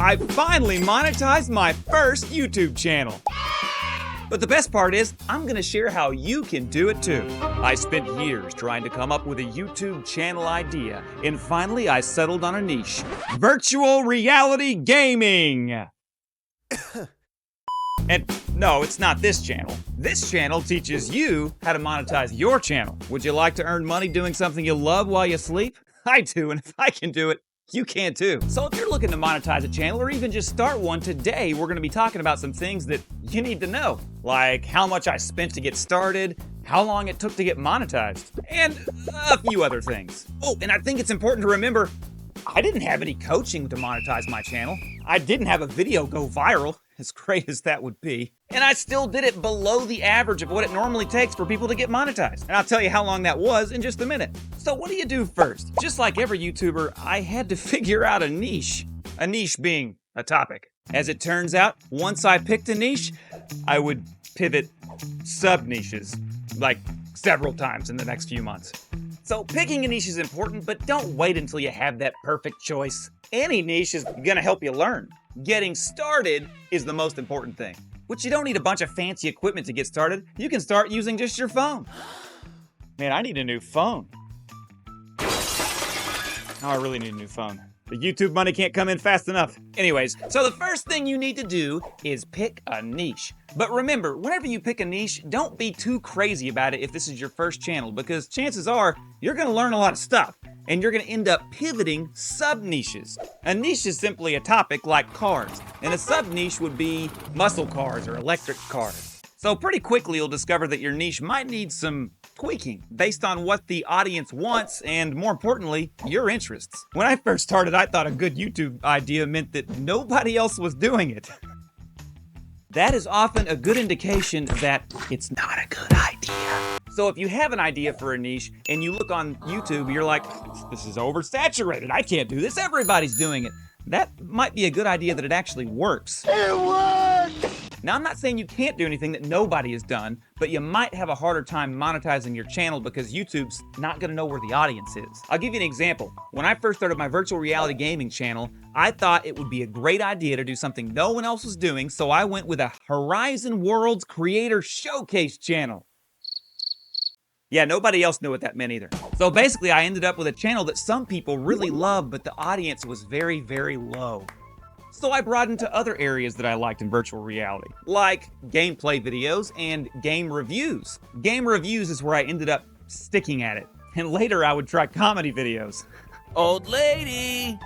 I finally monetized my first YouTube channel. But the best part is, I'm gonna share how you can do it too. I spent years trying to come up with a YouTube channel idea, and finally I settled on a niche: virtual reality gaming. And no, it's not this channel. This channel teaches you how to monetize your channel. Would you like to earn money doing something you love while you sleep? I do, and if I can do it, you can too. So if you're looking to monetize a channel or even just start one, today we're gonna be talking about some things that you need to know. Like how much I spent to get started, how long it took to get monetized, and a few other things. Oh, and I think it's important to remember, I didn't have any coaching to monetize my channel. I didn't have a video go viral, as great as that would be. And I still did it below the average of what it normally takes for people to get monetized. And I'll tell you how long that was in just a minute. So what do you do first? Just like every YouTuber, I had to figure out a niche. A niche being a topic. As it turns out, once I picked a niche, I would pivot sub-niches, like several times in the next few months. So picking a niche is important, but don't wait until you have that perfect choice. Any niche is gonna help you learn. Getting started is the most important thing. Which you don't need a bunch of fancy equipment to get started. You can start using just your phone. Man, I need a new phone. Oh, I really need a new phone. The YouTube money can't come in fast enough. Anyways, so the first thing you need to do is pick a niche. But remember, whenever you pick a niche, don't be too crazy about it if this is your first channel, because chances are you're gonna learn a lot of stuff and you're gonna end up pivoting sub-niches. A niche is simply a topic like cars, and a sub-niche would be muscle cars or electric cars. So pretty quickly you'll discover that your niche might need some tweaking based on what the audience wants and, more importantly, your interests. When I first started, I thought a good YouTube idea meant that nobody else was doing it. That is often a good indication that it's not a good idea. So if you have an idea for a niche and you look on YouTube, you're like, this is oversaturated, I can't do this, everybody's doing it. That might be a good idea that it actually works. It works! Now, I'm not saying you can't do anything that nobody has done, but you might have a harder time monetizing your channel because YouTube's not gonna know where the audience is. I'll give you an example. When I first started my virtual reality gaming channel, I thought it would be a great idea to do something no one else was doing, so I went with a Horizon Worlds Creator Showcase channel. Yeah, nobody else knew what that meant either. So basically, I ended up with a channel that some people really loved, but the audience was very, very low. So I broadened to other areas that I liked in virtual reality, like gameplay videos and game reviews. Game reviews is where I ended up sticking at it. And later I would try comedy videos. Old lady!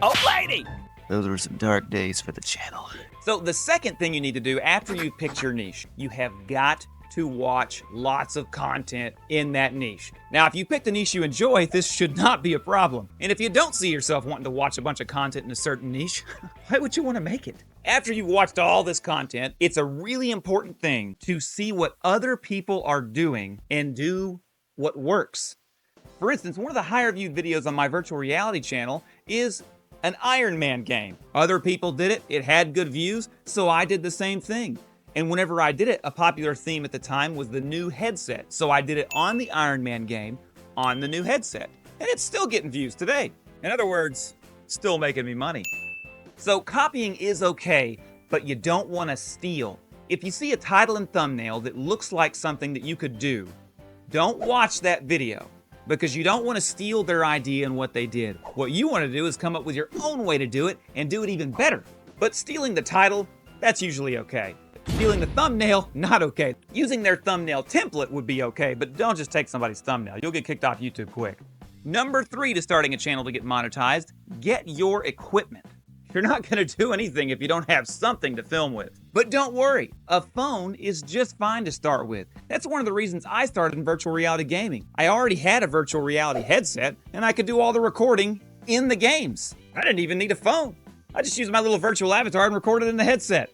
Old lady! Those were some dark days for the channel. So the second thing you need to do after you've picked your niche, you have got to watch lots of content in that niche. Now, if you picked a niche you enjoy, this should not be a problem. And if you don't see yourself wanting to watch a bunch of content in a certain niche, why would you want to make it? After you've watched all this content, it's a really important thing to see what other people are doing and do what works. For instance, one of the higher viewed videos on my virtual reality channel is an Iron Man game. Other people did it, it had good views, so I did the same thing. And whenever I did it, a popular theme at the time was the new headset. So I did it on the Iron Man game, on the new headset. And it's still getting views today. In other words, still making me money. So copying is okay, but you don't want to steal. If you see a title and thumbnail that looks like something that you could do, don't watch that video, because you don't want to steal their idea and what they did. What you want to do is come up with your own way to do it and do it even better. But stealing the title, that's usually okay. Stealing the thumbnail, not okay. Using their thumbnail template would be okay, but don't just take somebody's thumbnail. You'll get kicked off YouTube quick. Number 3 to starting a channel to get monetized, get your equipment. You're not gonna do anything if you don't have something to film with. But don't worry, a phone is just fine to start with. That's one of the reasons I started in virtual reality gaming. I already had a virtual reality headset, and I could do all the recording in the games. I didn't even need a phone. I just used my little virtual avatar and recorded in the headset.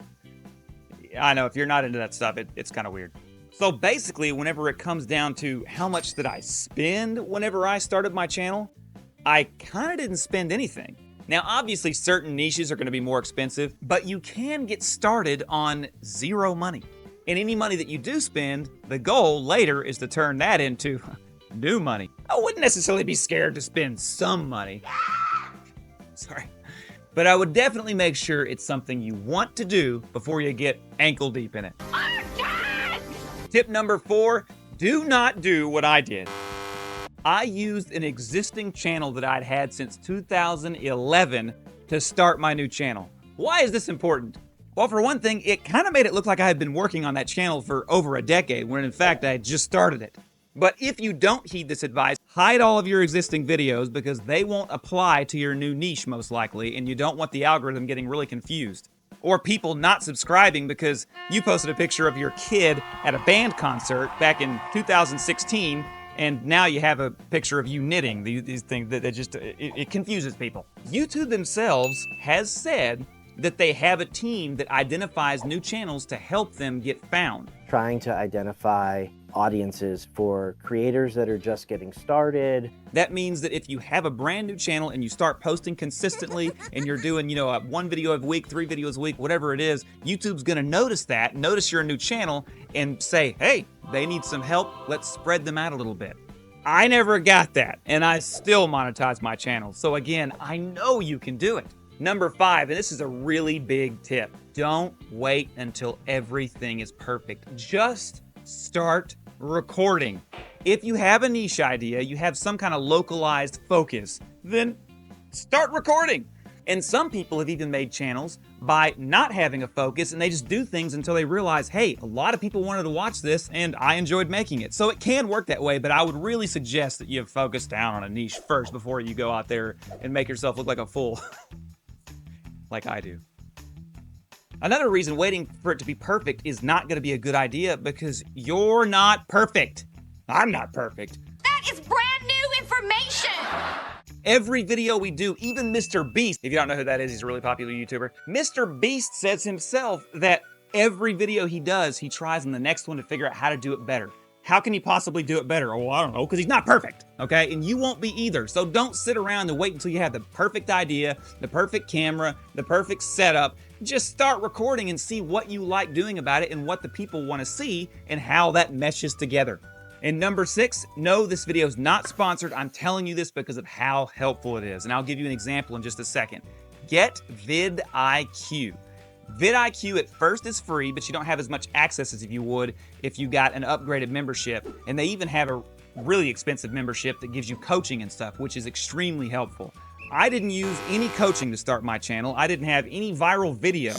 I know, if you're not into that stuff, it's kind of weird. So basically, whenever it comes down to how much did I spend whenever I started my channel, I kind of didn't spend anything. Now, obviously, certain niches are going to be more expensive, but you can get started on zero money. And any money that you do spend, the goal later is to turn that into new money. I wouldn't necessarily be scared to spend some money. Sorry. but I would definitely make sure it's something you want to do before you get ankle deep in it. Tip number 4, do not do what I did. I used an existing channel that I'd had since 2011 to start my new channel. Why is this important? Well, for one thing, it kind of made it look like I had been working on that channel for over a decade, when in fact I had just started it. But if you don't heed this advice, hide all of your existing videos because they won't apply to your new niche most likely, and you don't want the algorithm getting really confused. Or people not subscribing because you posted a picture of your kid at a band concert back in 2016, and now you have a picture of you knitting. These things that just, it confuses people. YouTube themselves has said that they have a team that identifies new channels to help them get found. Trying to identify audiences for creators that are just getting started. That means that if you have a brand new channel and you start posting consistently and you're doing, you know, 1 video a week, 3 videos a week, whatever it is, YouTube's gonna notice that, notice you're a new channel and say, hey, they need some help, let's spread them out a little bit. I never got that, and I still monetize my channel. So again, I know you can do it. Number 5, and this is a really big tip, don't wait until everything is perfect. Just start recording. If you have a niche idea, you have some kind of localized focus, then start recording. And some people have even made channels by not having a focus, and they just do things until they realize, hey, a lot of people wanted to watch this and I enjoyed making it. So it can work that way, but I would really suggest that you focus down on a niche first before you go out there and make yourself look like a fool. Like I do. Another reason waiting for it to be perfect is not going to be a good idea because you're not perfect. I'm not perfect. That is brand new information! Every video we do, even Mr. Beast, if you don't know who that is, he's a really popular YouTuber. Mr. Beast says himself that every video he does, he tries on the next one to figure out how to do it better. How can he possibly do it better? Oh, I don't know, because he's not perfect, okay? And you won't be either. So don't sit around and wait until you have the perfect idea, the perfect camera, the perfect setup. Just start recording and see what you like doing about it and what the people want to see and how that meshes together. And number 6, no, this video is not sponsored. I'm telling you this because of how helpful it is. And I'll give you an example in just a second. Get VidIQ. VidIQ at first is free, but you don't have as much access as if you would if you got an upgraded membership. And they even have a really expensive membership that gives you coaching and stuff, which is extremely helpful. I didn't use any coaching to start my channel. I didn't have any viral video,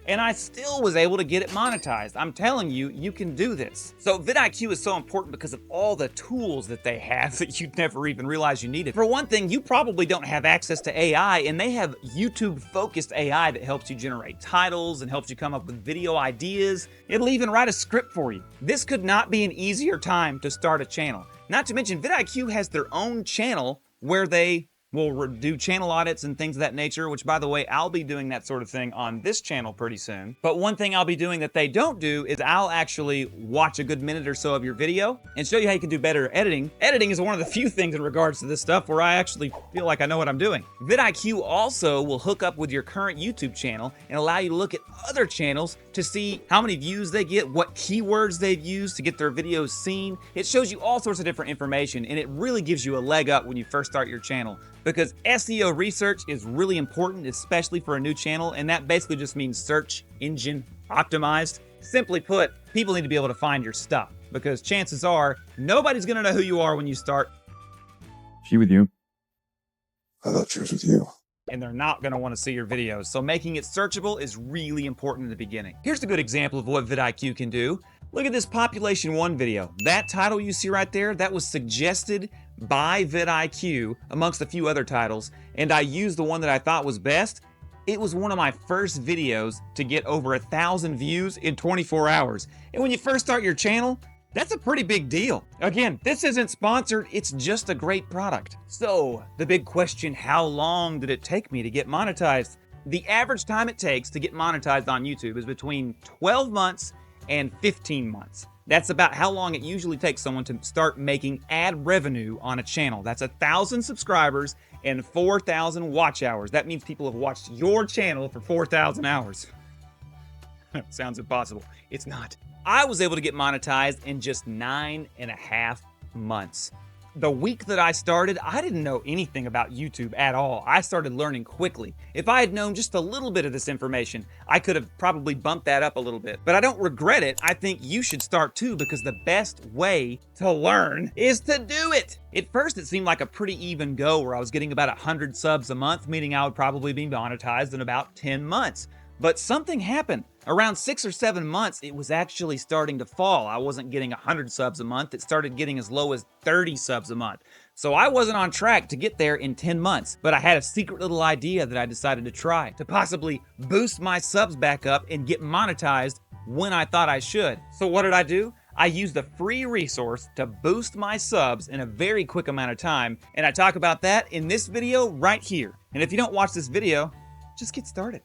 and I still was able to get it monetized. I'm telling you, you can do this. So VidIQ is so important because of all the tools that they have that you'd never even realize you needed. For one thing, you probably don't have access to AI, and they have YouTube-focused AI that helps you generate titles and helps you come up with video ideas. It'll even write a script for you. This could not be an easier time to start a channel. Not to mention, VidIQ has their own channel where they will do channel audits and things of that nature, which, by the way, I'll be doing that sort of thing on this channel pretty soon. But one thing I'll be doing that they don't do is I'll actually watch a good minute or so of your video and show you how you can do better editing. Editing is one of the few things in regards to this stuff where I actually feel like I know what I'm doing. VidIQ also will hook up with your current YouTube channel and allow you to look at other channels to see how many views they get, what keywords they've used to get their videos seen. It shows you all sorts of different information, and it really gives you a leg up when you first start your channel. Because SEO research is really important, especially for a new channel, and that basically just means search engine optimized. Simply put, people need to be able to find your stuff, because chances are nobody's gonna know who you are when you start. She with you? I thought she was with you. And they're not going to want to see your videos. So making it searchable is really important in the beginning. Here's a good example of what VidIQ can do. Look at this Population 1 video. That title you see right there, that was suggested by VidIQ amongst a few other titles, and I used the one that I thought was best. It was one of my first videos to get over 1,000 views in 24 hours. And when you first start your channel, that's a pretty big deal. Again, this isn't sponsored, it's just a great product. So, the big question, how long did it take me to get monetized? The average time it takes to get monetized on YouTube is between 12 months and 15 months. That's about how long it usually takes someone to start making ad revenue on a channel. That's 1,000 subscribers and 4,000 watch hours. That means people have watched your channel for 4,000 hours. Sounds impossible. It's not. I was able to get monetized in just 9.5 months. The week that I started, I didn't know anything about YouTube at all. I started learning quickly. If I had known just a little bit of this information, I could have probably bumped that up a little bit. But I don't regret it. I think you should start too, because the best way to learn is to do it. At first, it seemed like a pretty even go where I was getting about 100 subs a month, meaning I would probably be monetized in about 10 months. But something happened. Around 6 or 7 months, it was actually starting to fall. I wasn't getting 100 subs a month. It started getting as low as 30 subs a month. So I wasn't on track to get there in 10 months, but I had a secret little idea that I decided to try to possibly boost my subs back up and get monetized when I thought I should. So what did I do? I used a free resource to boost my subs in a very quick amount of time, and I talk about that in this video right here. And if you don't watch this video, just get started.